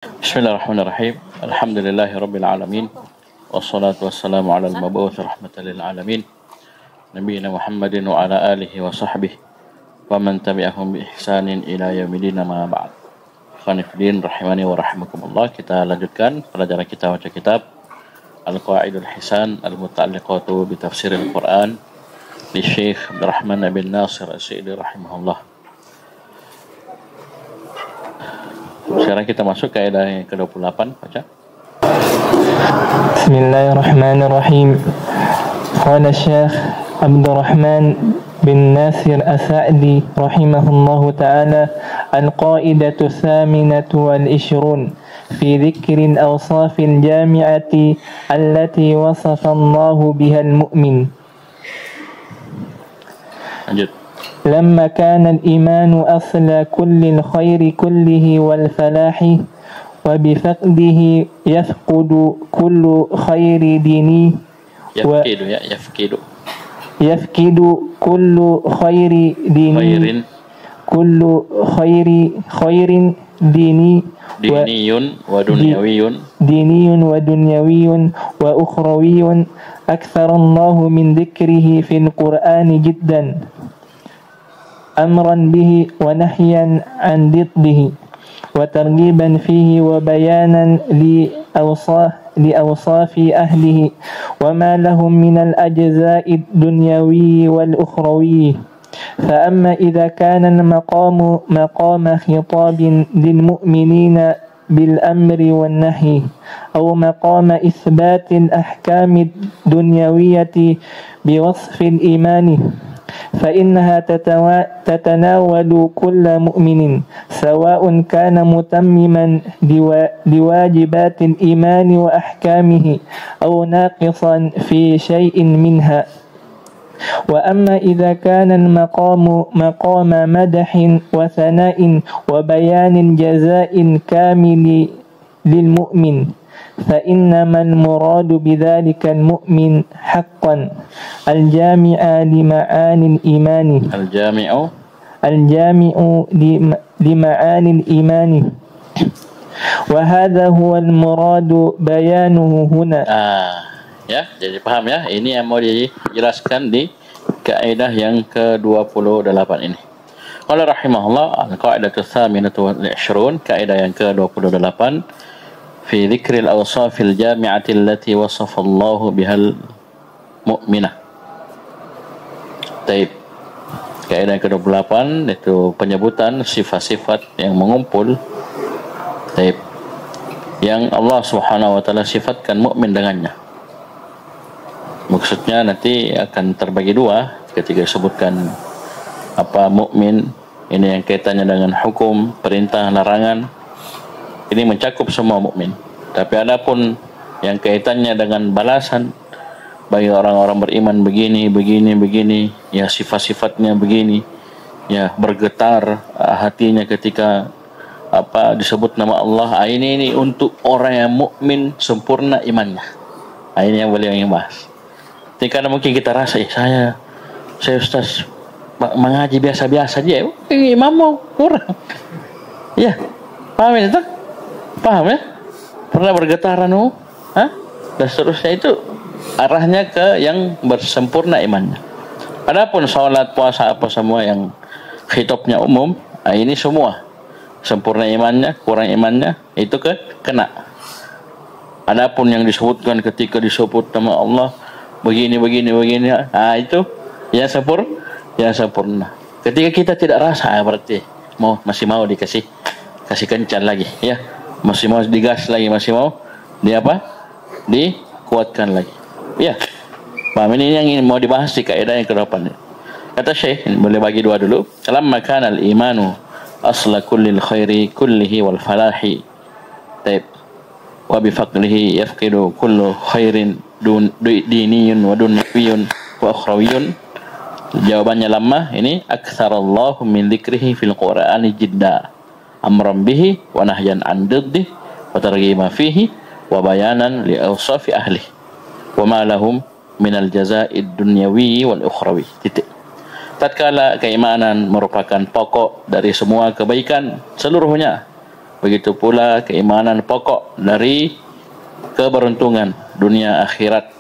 Bismillahirrahmanirrahim. Alhamdulillahirabbil alamin. Wassalatu wassalamu ala al-mab'uts rahmatan lil alamin. Nabiyina Muhammadin wa ala alihi wa sahbihi wa man tabi'ahum bi ihsanin ila yaumil ma ba'd. Khonifidin rahimani wa rahimakumullah. Kita lanjutkan pelajaran kita baca kitab Al-Qawaidul Hisan Al-Muta'alliqatu bi Tafsiril Quran li Syekh Abdurrahman bin Nasir As-Sa'idi rahimahullah. Sekarang kita masuk ke kaidah yang ke-28, baca. Bismillahirrahmanirrahim. Qala Syekh Abdurrahman bin Nasir As-Sa'di rahimahullahu ta'ala al-qaidatu thaminatu wal ishrun fi dhikri al-awsaf al-jami'ati allati wasafa Allah biha al-mu'min. Lanjut. لما كان الإيمان أصل كل الخير كله والفلاح وبفقده يفقد كل خير ديني يفقد كل خير ديني كل خير ديني ديني ودنيوي وأخروي أكثر الله من ذكره في القرآن جدا أمرا به ونهيا عن ضده وترغيبا فيه وبيانا لأوصاف أهله وما لهم من الأجزاء الدنيوي والأخروي. فأما إذا كان المقام مقام خطاب للمؤمنين بالأمر والنهي أو مقام إثبات الأحكام الدنيوية بوصف الإيمان فإنها تتناول كل مؤمن سواء كان متمما لواجبات الإيمان وأحكامه أو ناقصا في شيء منها. وأما إذا كان المقام مقام مدح وثناء وبيان جزاء كامل للمؤمن فإنما المراد بذلك المؤمن حقا الجامع لمعاني الإيمان لمعاني الإيمان وهذا هو المراد بيانه هنا. Ya, jadi paham ya. Ini yang mau dijelaskan di kaidah yang ke-28 ini. Qala rahimahullah al-qaidatu tsaminatu wal 20, kaidah yang ke-28 fi dzikril awsafil jami'ati allati wasafa Allah bihal mu'minah. Baik. Kaidah yang ke-28 itu penyebutan sifat-sifat yang mengumpul. Baik. Yang Allah Subhanahu wa taala sifatkan mukmin dengannya. Maksudnya nanti akan terbagi dua ketika disebutkan apa mukmin ini yang kaitannya dengan hukum, perintah, larangan. Ini mencakup semua mukmin. Tapi adapun yang kaitannya dengan balasan bagi orang-orang beriman begini, ya sifat-sifatnya begini, ya bergetar hatinya ketika apa disebut nama Allah. Ini untuk orang yang mukmin sempurna imannya. Ini yang beliau ingin bahas. Jadi karena mungkin kita rasa saya Ustaz mengaji biasa-biasa aja, imam mau kurang. Ya, paham itu? Paham ya? Pernah bergetaran dan seterusnya, itu arahnya ke yang bersempurna imannya. Adapun salat, puasa apa semua yang khitabnya umum, ini semua sempurna imannya, kurang imannya itu kena. Adapun yang disebutkan ketika disebut nama Allah begini, itu yang sempurna. Ketika kita tidak rasa, berarti masih mau kasih kencan lagi, ya. Masih mau digas lagi, masih mau dikuatkan lagi, ya. Paham? Ini yang mau dibahas di kaidah yang ke-8. Kata Syekh, boleh bagi dua dulu. Lamma kana al-imanu asla kullil khairi kullihi wal falahi. Taib. Wa bi faqlihi yafqidu kullu khairin diniyun wa dunyawiyyun wa ukhrawiyyun. Jawabannya lamma ini aktsarallahu min dzikrihi fil qur'ani jidda amran bihi wa nahyan an diddih wa targhiba fihi wa bayanan li awsafi ahli wa ma lahum minal jaza'id dunyawi wal ukhrawi. Titik. Tatkala keimanan merupakan pokok dari semua kebaikan seluruhnya, begitu pula keimanan pokok dari keberuntungan dunia akhirat.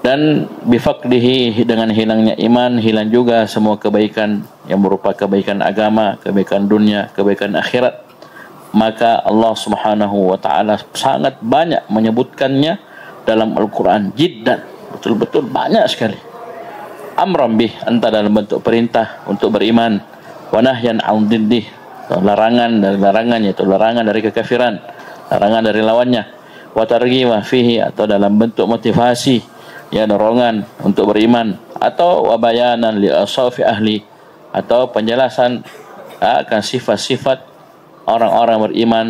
Dan bifaqdihi, dengan hilangnya iman, hilang juga semua kebaikan yang berupa kebaikan agama, kebaikan dunia, kebaikan akhirat. Maka Allah Subhanahu wa taala sangat banyak menyebutkannya dalam Al-Quran, jiddan, betul-betul banyak sekali. Amran bih, entah dalam bentuk perintah untuk beriman, wa nahyan 'an diddih, larangan dari larangannya, itu larangan dari kekafiran, larangan dari lawannya, wa targhibah fihi, atau dalam bentuk motivasi, ya, dorongan untuk beriman, atau wabayanan li asafi ahli, atau penjelasan akan sifat-sifat orang-orang beriman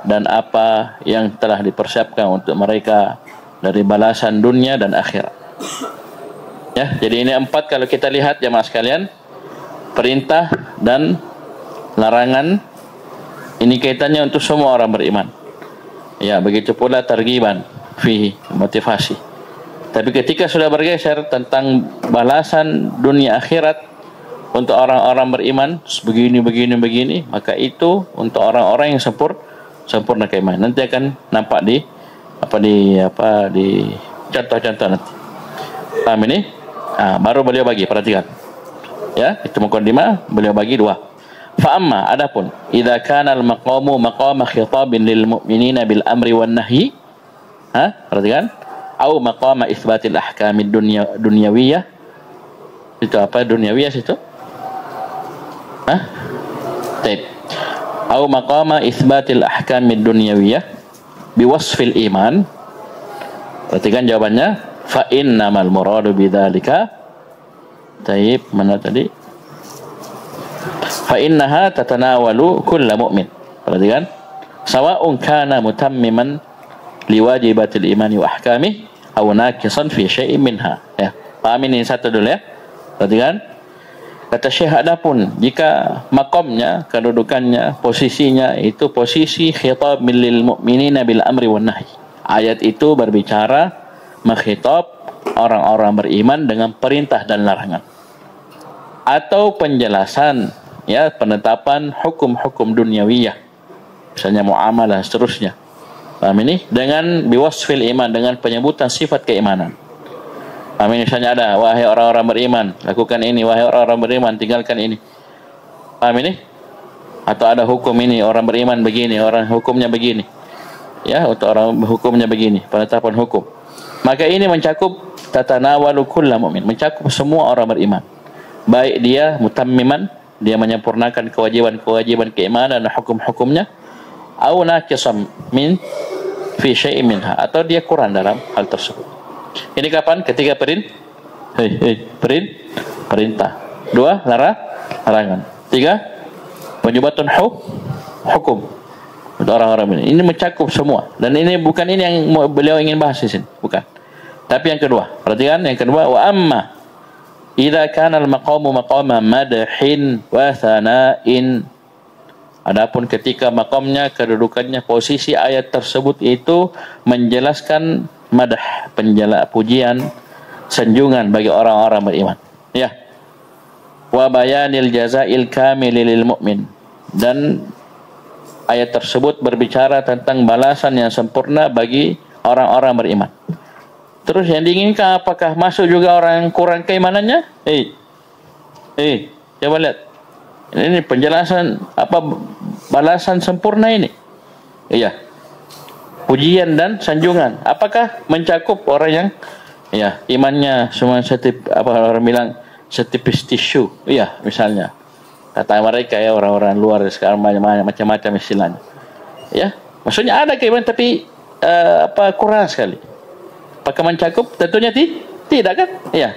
dan apa yang telah dipersiapkan untuk mereka dari balasan dunia dan akhirat. Ya, jadi ini 4 kalau kita lihat jemaah sekalian, perintah dan larangan ini kaitannya untuk semua orang beriman. Ya, begitu pula targhiban fihi, motivasi. Tapi ketika sudah bergeser tentang balasan dunia akhirat untuk orang-orang beriman begini, maka itu untuk orang-orang yang sempurna keimanan. Nanti akan nampak di contoh-contoh nanti. Paham ini? Baru beliau bagi, perhatikan. Ya, itu muqaddimah, beliau bagi 2. Fa amma, adapun idza kana al-maqamu maqama khitabin lil mu'minina bil amri wan nahyi. Perhatikan. Au maqama itsbatil ahkamid dunyawiyah. Itu apa dunyawiyah situ? Baik. Au maqama itsbatil ahkamid dunyawiyah biwasfil iman. Perhatikan jawabannya, fa innamal muradu bidzalika. Baik, mana tadi? Fa innaha tatanawalu kulla mu'min. Perhatikan, sawa'un kana mutammiman liwajibatil imani wa ahkamih aw naqisan fi syai'in minha. Ya, paham ini satu dulu ya. Perhatikan, kata Syekh, adapun jika makamnya, kedudukannya, posisinya itu posisi khitab lil mu'minina bil amri wan nahi. Ayat itu berbicara mengkhitab orang-orang beriman dengan perintah dan larangan, atau penjelasan, ya, penetapan hukum-hukum dunyawiyah, misalnya muamalah seterusnya. Paham ini? Dengan biwasfil iman, dengan penyebutan sifat keimanan. Paham ini? Misalnya ada, wahai orang-orang beriman, lakukan ini, wahai orang-orang beriman, tinggalkan ini. Paham ini? Atau ada hukum ini, orang beriman begini, orang hukumnya begini. Ya, untuk orang hukumnya begini, penetapan hukum. Maka ini mencakup tatanawalu kulla mu'min, mencakup semua orang beriman. Baik dia mutammiman, dia menyempurnakan kewajiban-kewajiban keimanan dan hukum-hukumnya, au naqisam min fi syai'in minha, atau dia kurang dalam hal tersebut. Ini kapan? Ketika perintah. 2, larangan. 3, penyebatan hukum untuk orang-orang ini. Ini mencakup semua. Dan ini bukan ini yang beliau ingin bahas di sini, bukan. Tapi yang kedua, perhatikan yang kedua, wa amma idza kana al-maqamu maqama madhin wa thana'in. Adapun ketika makamnya, kedudukannya, posisi ayat tersebut itu menjelaskan madah, pujian, sanjungan bagi orang-orang beriman. Ya. Wa bayanil jazail kamil lil mu'min. Dan ayat tersebut berbicara tentang balasan yang sempurna bagi orang-orang beriman. Terus yang diinginkan apakah masuk juga orang yang kurang keimanannya? Coba lihat. Ini penjelasan apa balasan sempurna ini. Iya. Pujian dan sanjungan. Apakah mencakup orang yang imannya cuma orang bilang setipis tisu. Iya, misalnya. Kata mereka ya, orang-orang luar sekarang macam-macam istilahnya. Ya, maksudnya ada keimanan tapi kurang sekali. Apakah mencakup? Tentunya tidak kan? Iya.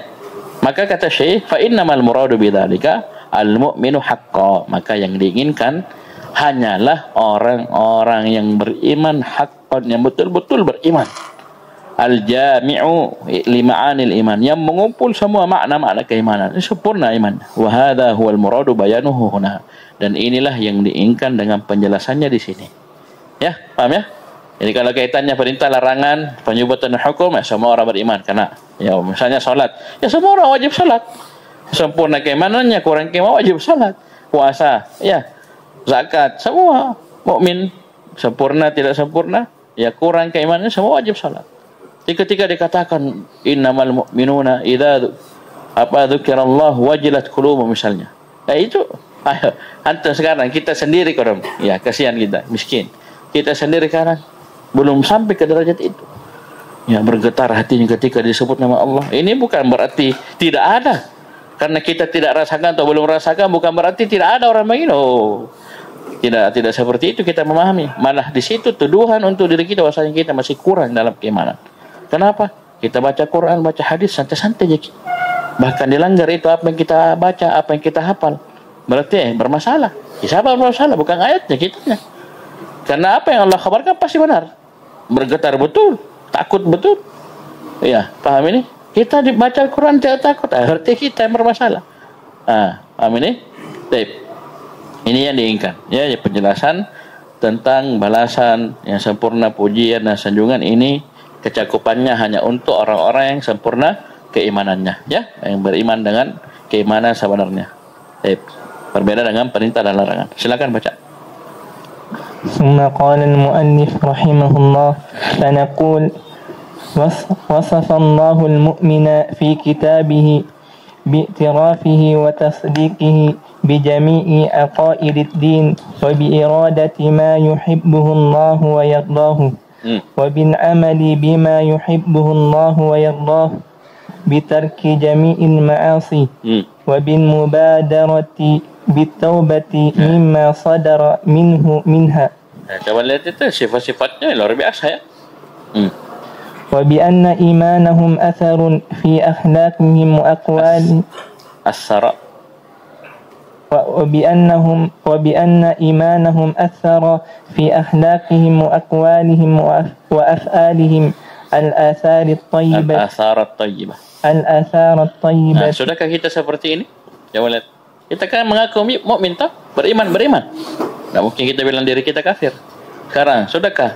Maka kata Syekh, fa innamal muradu bidzalika al-mu'minu haqqan. Maka yang diinginkan hanyalah orang-orang yang beriman haqqan, yang betul-betul beriman. Al-jami'u lima'anil iman, yang mengumpul semua makna-makna keimanan. Ini sempurna iman. Wa hadha huwal muradu bayanuhu huna. Dan inilah yang diinginkan dengan penjelasannya di sini. Ya, paham ya? Jadi kalau kaitannya perintah, larangan, penyebutkan hukum, ya semua orang beriman. Karena ya misalnya salat, ya semua orang wajib salat. Sempurna keimanannya, kurang keimanan wajib salat. Puasa, ya, zakat, semua mukmin sempurna tidak sempurna, ya kurang keimanannya, semua wajib salat. Ketika dikatakan innamal mu'minuna idza dzukirallah wajilat qulubuhum misalnya. Ya itu antum sekarang kita sendiri korang. Ya kasihan kita, miskin. Kita sendiri sekarang belum sampai ke derajat itu. Ya bergetar hatinya ketika disebut nama Allah. Ini bukan berarti tidak ada. Karena kita tidak rasakan atau belum rasakan bukan berarti tidak ada orang begini. Oh. Tidak seperti itu kita memahami. Malah di situ tuduhan untuk diri kita bahwasanya kita masih kurang dalam keimanan. Kenapa? Kita baca Quran, baca hadis santai-santai aja. Bahkan dilanggar itu apa yang kita baca, apa yang kita hafal. Berarti bermasalah. Siapa bermasalah? Bukan ayatnya, kitanya. Karena apa yang Allah kabarkan pasti benar. Bergetar betul, takut betul. Ya, paham ini? Kita dibaca Quran tidak takut, berarti kita yang bermasalah. Paham ini? Baik. Ini yang diinginkan. Ya, penjelasan tentang balasan yang sempurna, pujian dan sanjungan ini kecakupannya hanya untuk orang-orang yang sempurna keimanannya, ya, yang beriman dengan keimanan sebenarnya. Baik. Berbeda dengan perintah dan larangan. Silakan baca. ثم قال المؤلف رحمه الله فنقول وصف الله المؤمن في كتابه باعترافه وتصديقه بجميع عقائد الدين وبإرادة ما يحبه الله ويرضاه وبالعمل بما يحبه الله ويرضاه بترك جميع المعاصي وبالمبادرة بالتوبة مما صدر منها. Coba lihat itu sifat-sifatnya luar biasa ya. وبأن إيمانهم أثر في أخلاقهم وأقوالهم وبأن إيمانهم أثر في أخلاقهم وأقوالهم وأفعالهم الآثار الطيبة. Sudahkah kita seperti ini? Coba lihat. Kita kan mengaku mukmin toh, beriman. Tidak mungkin kita bilang diri kita kafir. Sekarang, sudahkah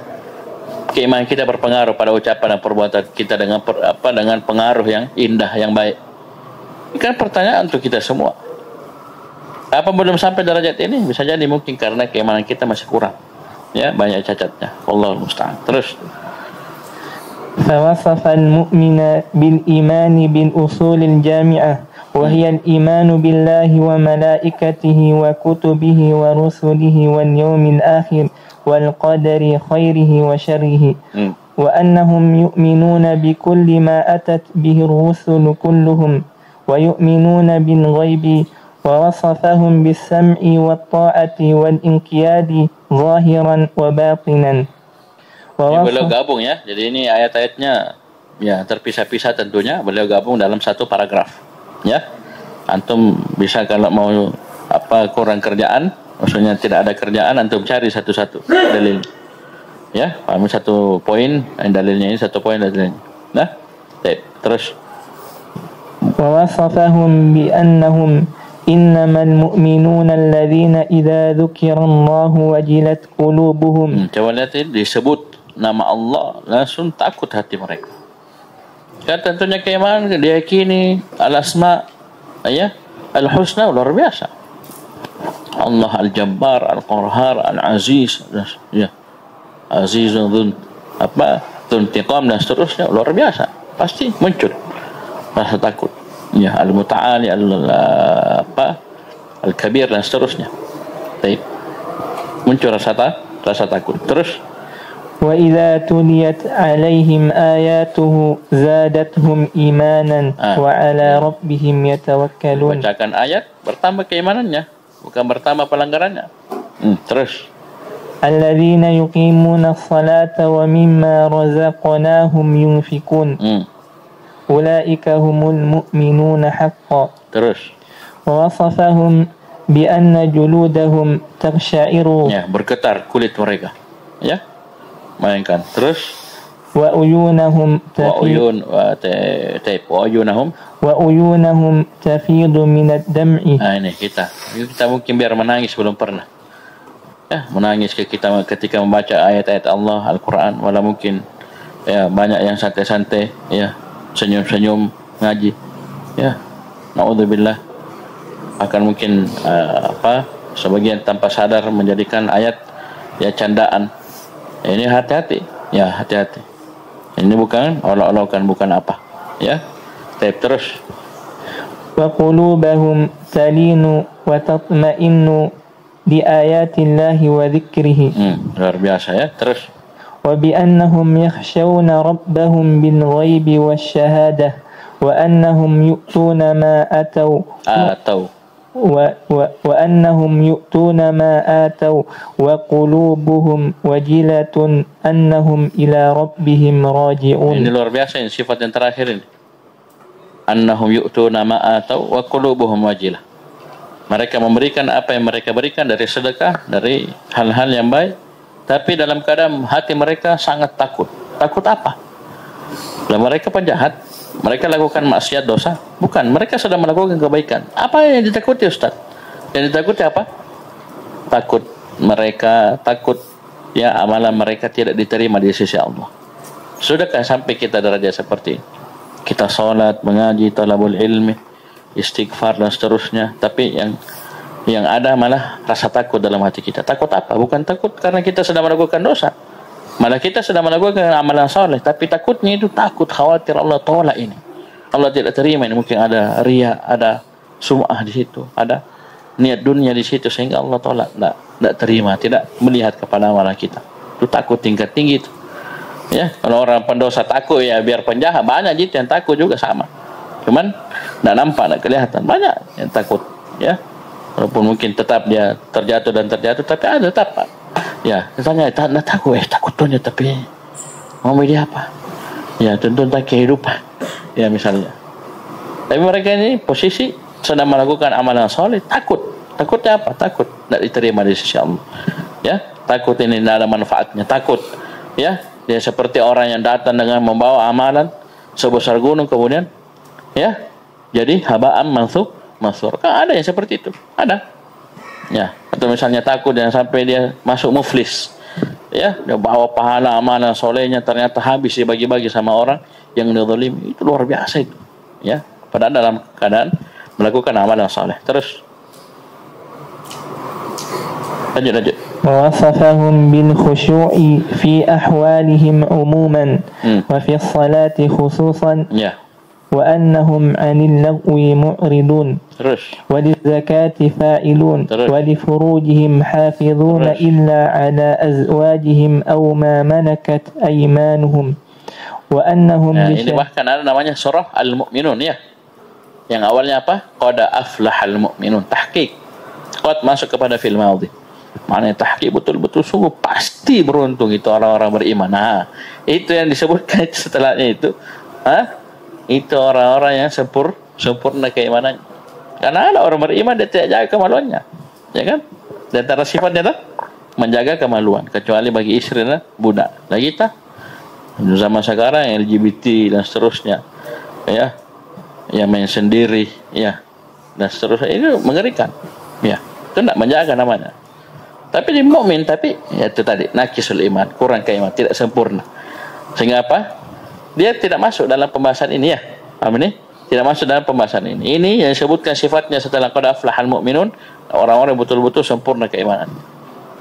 keimanan kita berpengaruh pada ucapan dan perbuatan kita dengan pengaruh yang indah, yang baik? Ini kan pertanyaan untuk kita semua. Apa belum sampai derajat ini? Bisa jadi mungkin karena keimanan kita masih kurang. Ya, banyak cacatnya. Allahul musta'an. Terus. فوصف المؤمن بالإيمان بالأصول الجامعة وهي الإيمان بالله وملائكته وكتبه ورسله واليوم الآخر والقدر خيره وشره وأنهم يؤمنون بكل ما أتت به الرسل كلهم ويؤمنون بالغيب ووصفهم بالسمع والطاعة والإنقياد ظاهرا وباطنا. Ini beliau gabung ya. Jadi ini ayat-ayatnya ya terpisah-pisah tentunya. Beliau gabung dalam satu paragraf. Ya. Antum bisa kalau mau kurang kerjaan, maksudnya tidak ada kerjaan, antum cari satu-satu dalil. Ya, pahami satu poin, dalilnya ini satu poin dalilnya. Nah, terus. ووصفهم بأنهم إنما المؤمنون الذين إذا ذكر الله وجلت قلوبهم. Coba lihat ini disebut nama Allah langsung takut hati mereka. Kan tentunya keimanan diyakini al-asma ya al-husna luar biasa. Allah al-Jabbar, al-Qahhar, al-Aziz ya. Azizun Dzuntiqam dan seterusnya luar biasa. Pasti muncul rasa takut. Ya, al-Muta'ali al-Kabir dan seterusnya. Baik. Muncul rasa takut. Terus وَإِذَا تُلِيَتْ عَلَيْهِمْ آيَاتُهُ زَادَتْهُمْ إِيمَانًا وَعَلَى رَبِّهِمْ يَتَوَكَّلُونَ. Bacakan ayat bertambah keimanannya, bukan bertambah pelanggarannya. Terus الَّذِينَ يُقِيمُونَ الصَّلَاةَ وَمِمَّا رَزَقْنَاهُمْ يُنْفِقُونَ أُولَئِكَ هُمُ الْمُؤْمِنُونَ حَقًّا. Terus وَوَصَفَهُمْ بِأَنَّ جُلُودَهُمْ تَقْشَعِرُ. Ya, bergetar kulit mereka. Ya. Mainkan. Terus وَأُيُونَهُمْ تَفِيضُ مِنَ الدَّمْعِ. Ini kita mungkin biar menangis belum pernah. Ya, menangis ketika membaca ayat-ayat Allah Al-Quran. Walau mungkin ya banyak yang santai-santai, ya senyum-senyum ngaji. Ya, naudzubillah. Akan mungkin sebagian tanpa sadar menjadikan ayat ya candaan. Ini hati-hati, ya hati-hati. Ini bukan olok-olokan, bukan apa, ya. Terus. وقلوبهم تلين وتطمئن بآيات الله وذكره. Luar biasa ya. Terus. وبأنهم يخشون ربهم بالغيب والشهادة وأنهم يؤتون ما آتوا وأنهم يؤتون ما آتوا وقلوبهم وجلة أنهم إلى ربهم راجعون. Ini luar biasa, ini sifat yang terakhir ini. Annahum yu'tuna ma atau wa qulubuhum wajilah. Mereka memberikan apa yang mereka berikan dari sedekah, dari hal-hal yang baik, tapi dalam keadaan hati mereka sangat takut. Takut apa? Kalau mereka penjahat, mereka lakukan maksiat dosa, bukan, mereka sedang melakukan kebaikan. Apa yang ditakuti, Ustaz? Yang ditakuti apa? Takut mereka, takut ya amalan mereka tidak diterima di sisi Allah. Sudahkah sampai kita derajat seperti ini? Kita sholat, mengaji, talabul ilmi, istighfar dan seterusnya, tapi yang ada malah rasa takut dalam hati kita. Takut apa? Bukan takut karena kita sedang melakukan dosa, malah kita sedang melakukan amalan soleh, tapi takutnya itu takut khawatir Allah tolak ini, Allah tidak terima ini. Mungkin ada riya, ada sum'ah di situ, ada niat dunia di situ, sehingga Allah tolak, tidak terima, tidak melihat kepada amalan kita. Itu takut tingkat tinggi itu. Ya, kalau orang pendosa takut ya biar penjahat, banyak gitu yang takut juga sama. Cuman tidak nampak, tidak kelihatan. Banyak yang takut, ya. Walaupun mungkin tetap dia terjatuh dan terjatuh, tapi ada tetap. Ya, katanya tak takut, takutnya tapi mau dia apa? Ya, tentu tak kehidupan. Ya misalnya. Tapi mereka ini posisi sedang melakukan amalan soleh, takut. Takutnya apa? Takut tidak diterima di sisi Allah. Ya, takut ini tidak ada manfaatnya, takut. Ya, dia seperti orang yang datang dengan membawa amalan sebesar gunung, kemudian ya jadi habaan mansur. Kan ada yang seperti itu, ada. Ya, atau misalnya takut yang sampai dia masuk muflis. Ya, dia bawa pahala amalan solehnya ternyata habis dibagi-bagi sama orang yang dizalimi. Itu luar biasa itu. Ya, padahal dalam keadaan melakukan amalan soleh. Terus lanjut. ووصفهم بالخشوع في أحوالهم عموما وفي الصلاة خصوصا وأنهم عن اللغو معرضون وللزكاة فاعلون ولفروجهم حافظون إلا على أزواجهم أو ما ملكت أيمانهم وأنهم ini bahkan ada namanya surah Al-Mu'minun, ya, yang awalnya apa? Qad aflahal mu'minun, tahqiq, qad masuk kepada fi'il madhi. Maknanya tahqiq, betul-betul sungguh pasti beruntung itu orang-orang beriman. Nah, itu yang disebutkan setelahnya itu. Itu orang-orang yang sempurna keimanannya. Karena ada orang beriman dia tidak jaga kemaluannya, ya kan? Dan antara sifatnya adalah menjaga kemaluan, kecuali bagi istri dan budak. Nah kita zaman sekarang LGBT dan seterusnya, ya, yang main sendiri, ya, dan seterusnya, ini mengerikan. Ya, itu tidak menjaga namanya. Tapi dia mukmin, tapi ya itu tadi naqisul iman, kurang keiman, tidak sempurna. Sehingga apa? Dia tidak masuk dalam pembahasan ini, ya. Paham ini? Tidak masuk dalam pembahasan ini. Ini yang disebutkan sifatnya setelah qad aflahal mu'minun, orang-orang betul-betul sempurna keimanan.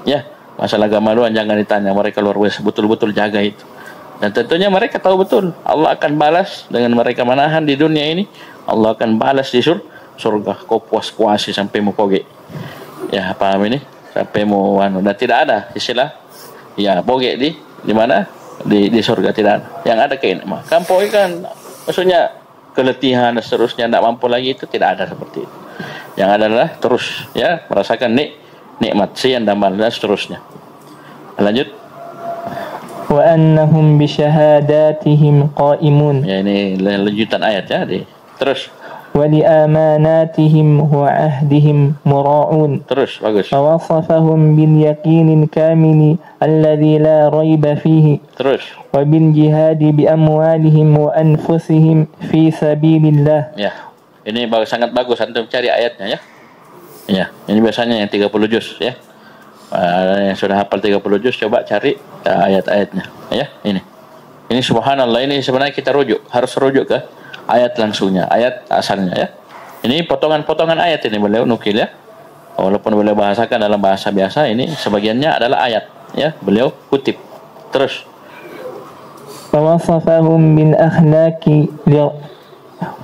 Ya, masalah kemaluan jangan ditanya, mereka luar biasa betul-betul jaga itu. Dan tentunya mereka tahu betul Allah akan balas dengan mereka menahan di dunia ini, Allah akan balas di surga. Kau puas-puasi sampai mau poge. Ya, paham ini? Sampai mau dan tidak ada istilah ya poge di mana? Di surga tidak ada. Yang ada kenikmatan. Kan poge kan maksudnya keletihan dan seterusnya, tidak mampu lagi, itu tidak ada seperti itu. Yang ada adalah terus ya merasakan nikmat siang dan malam dan seterusnya. Lanjut. Wa annahum bi syahadatihim qaimun. Ya, ini lanjutan ayat ya. Terus. Wa li amanatihim wa ahdihim mura'un. Terus bagus. Wa wasafahum bil yaqinil kamili alladhi la raiba fihi. Terus. Wa bil jihadi bi amwalihim wa anfusihim fi sabilillah. Ya. Ini sangat bagus antum cari ayatnya, ya. Ya, ini biasanya yang 30 juz, ya. Yang sudah hafal 30 juz coba cari ayat-ayatnya, ya. Ini subhanallah, ini sebenarnya kita harus rujuk ke ayat langsungnya, ayat asalnya, ya. Ini potongan-potongan ayat ini beliau nukil, ya. Walaupun beliau bahasakan dalam bahasa biasa, ini sebagiannya adalah ayat, ya, beliau kutip. Terus ووصفهم بالأخلاق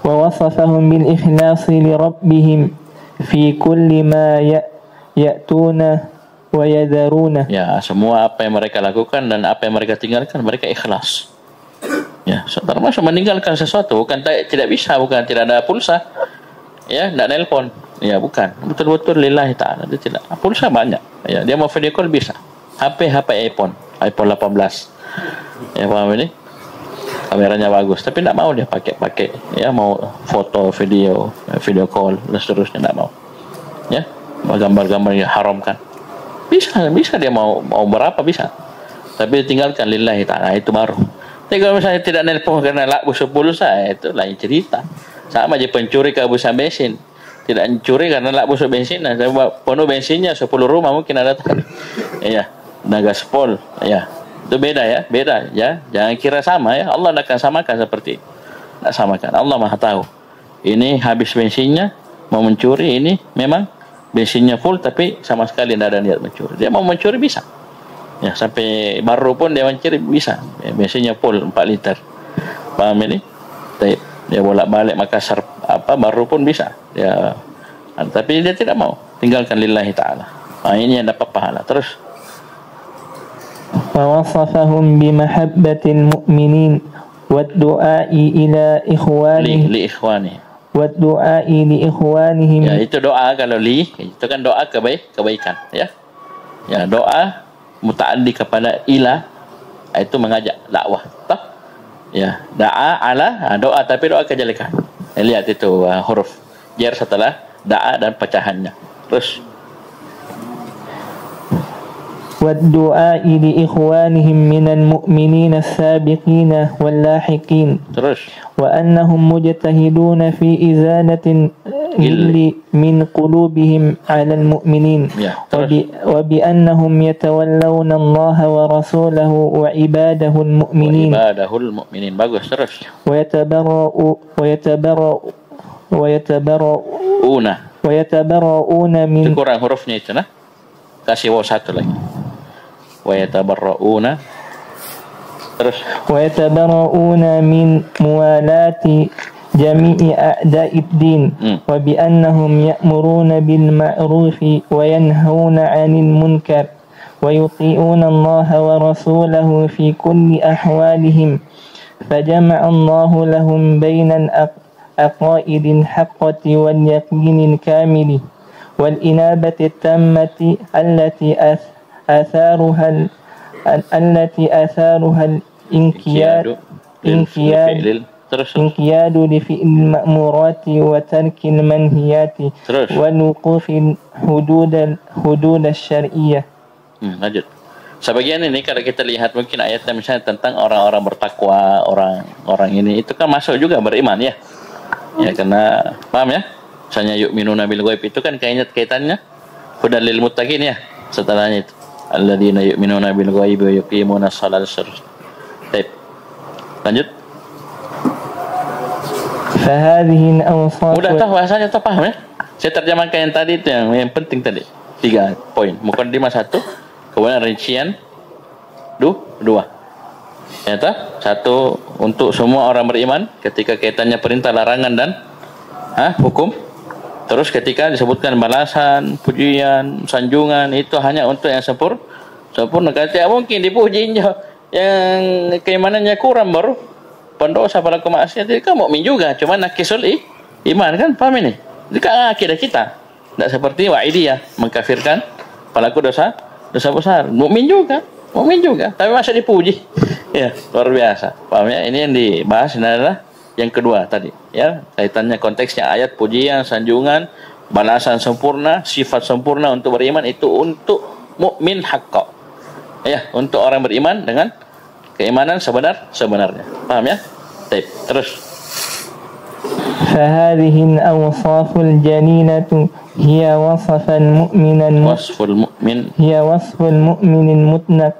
ووصفهم بالإخلاص لربهم في كل ما يأتون ويذرون. Ya, semua apa yang mereka lakukan dan apa yang mereka tinggalkan, mereka ikhlas. Ya, termasuk meninggalkan sesuatu bukan tidak bisa, bukan tidak ada pulsa. Ya, tidak nelpon. Ya, bukan. Betul-betul lillahi ta'ala. Dia tidak. Pulsa banyak. Ya, dia mau video call bisa. HP iPhone 18. Ya, paham ini? Kameranya bagus, tapi tidak mau dia pakai. Ya, mau foto, video call dan seterusnya tidak mau. Ya, gambar-gambar yang haramkan. Bisa dia mau berapa bisa. Tapi tinggalkan lillahi ta'ala, itu baru. Tapi kalau misalnya tidak nelpon karena lakbus pulsa, itu lain cerita. Sama aja pencuri kehabisan bensin. Tidak mencuri karena lakbus bensin. Nah, penuh bensinnya 10 rumah mungkin ada tadi. Ya, Nagaspol. Ya, itu beda ya, Jangan kira sama ya. Allah tidak akan samakan seperti itu. Tidak samakan. Allah Maha tahu. Ini habis bensinnya mau mencuri, ini memang bensinnya full tapi sama sekali tidak ada niat mencuri. Dia mau mencuri bisa. Ya, sampai baru pun dia mencuri bisa. Ya, bensinnya full 4 liter. Paham ini? Dia bolak-balik Makassar baru pun bisa. Ya, tapi dia tidak mau. Tinggalkan lillahi ta'ala. Nah, ini yang dapat pahala. Terus ووصفهم بمحبة المؤمنين والدعاء إلى إخوانهم والدعاء لإخوانهم. Ya, itu doa. Kalau itu kan doa kebaikan ya. Ya, doa muta'addi kepada ila, itu mengajak dakwah. Toh? Ya, da'a ala, doa tapi doa kejelekan. Lihat itu huruf jar setelah da'a dan pecahannya. Terus والدعاء لإخوانهم من المؤمنين السابقين واللاحقين. Terus وأنهم مجتهدون في إزالة الغل من قلوبهم على المؤمنين. وبأنهم يتولون الله ورسوله وعباده المؤمنين. Bagus. Terus ويتبرؤون من. Itu kurang hurufnya itu nah. Kasih waw satu lagi. ويتبرؤون. Terus ويتبرؤون من موالاة جميع أعداء الدين. وبأنهم يأمرون بالمعروف وينهون عن المنكر ويطيعون الله ورسوله في كل أحوالهم فجمع الله لهم بين العقائد الحقة واليقين الكامل والإنابة التامة التي آثارها الانقياد لفعل المأمورات وترك المنهيات والوقوف حدود الشرعية. Lanjut. Sebagian ini kalau kita lihat mungkin ayatnya misalnya tentang orang-orang bertakwa, orang ini itu kan masuk juga beriman ya. Ya, karena paham ya? Misalnya yu'minuna bil ghaib itu kan kaitannya hudal lil muttaqin ya. Setelahnya itu alladzina yu'minuna bil ghaib wa yuqimuna shalah. Baik. Lanjut. Fahadhihi al-awsaf. Udah tahu bahasanya, tahu paham ya? Saya terjemahkan yang tadi itu yang penting tadi. 3 poin. Muqaddimah 1, kemudian rincian 2. Ya toh? 1 untuk semua orang beriman ketika kaitannya perintah, larangan dan hukum. Terus ketika disebutkan balasan, pujian, sanjungan itu hanya untuk yang sempurna. Tidak mungkin dipuji yang keimanannya kurang baru pendosa pada kemaksiatan. Jadi kan mukmin juga, cuma naqisul iman kan, paham ini? Itu kan akidah kita. Tidak seperti wa'idiyah mengkafirkan pelaku dosa besar. Mukmin juga, tapi masa dipuji? Ya, luar biasa. Paham ya? Ini yang dibahas ini adalah yang kedua tadi ya, kaitannya konteksnya ayat pujian, sanjungan, balasan sempurna, sifat sempurna untuk beriman itu untuk mukmin haqqo. Ya, untuk orang beriman dengan keimanan sebenarnya. Paham ya? Baik, terus. فهذه الأوصاف الجليلة هي وصف المؤمن هي وصف المؤمن المطلق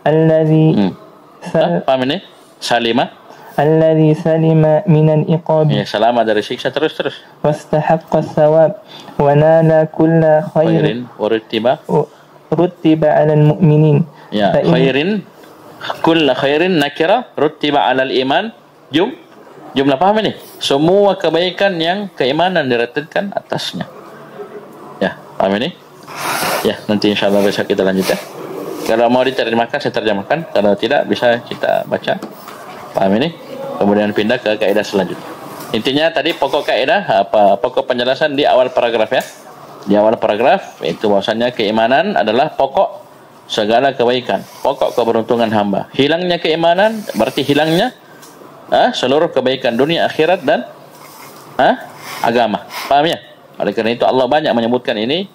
الذي paham ini? الذي سلم من العقاب. Ya, selamat dari siksa. Terus. واستحق الثواب ونال كل خير ورتب على المؤمنين Ya, khairin, kulla khairin nakira rutiba 'alal iman jumlah paham ini? Semua kebaikan yang keimanan diletakkan atasnya. Ya, paham ini? Ya, nanti insyaallah besok kita lanjut ya. Kalau mau diterjemahkan saya terjemahkan, kalau tidak bisa kita baca. Paham ini? Kemudian pindah ke kaidah selanjutnya. Intinya tadi pokok kaidah pokok penjelasan di awal paragraf ya. Di awal paragraf itu bahwasanya keimanan adalah pokok segala kebaikan, pokok keberuntungan hamba. Hilangnya keimanan berarti hilangnya seluruh kebaikan dunia, akhirat dan agama. Paham ya? Oleh karena itu Allah banyak menyebutkan ini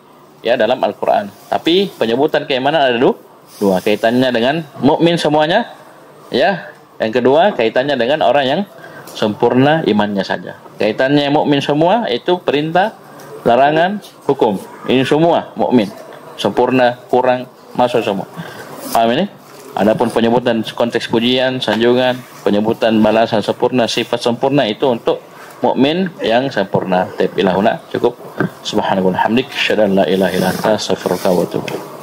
ya dalam Al-Qur'an. Tapi penyebutan keimanan ada dua, kaitannya dengan mukmin semuanya ya. Yang kedua kaitannya dengan orang yang sempurna imannya saja. Kaitannya mukmin semua itu perintah, larangan, hukum. Ini semua mukmin. Sempurna, kurang, masuk semua. Paham ini? Adapun penyebutan konteks pujian, sanjungan, penyebutan balasan sempurna, sifat sempurna itu untuk mukmin yang sempurna. Ilahuna cukup. Subhanallah hamdik, syada la ilaha illa anta, astaghfiruka wa atubu ilaik.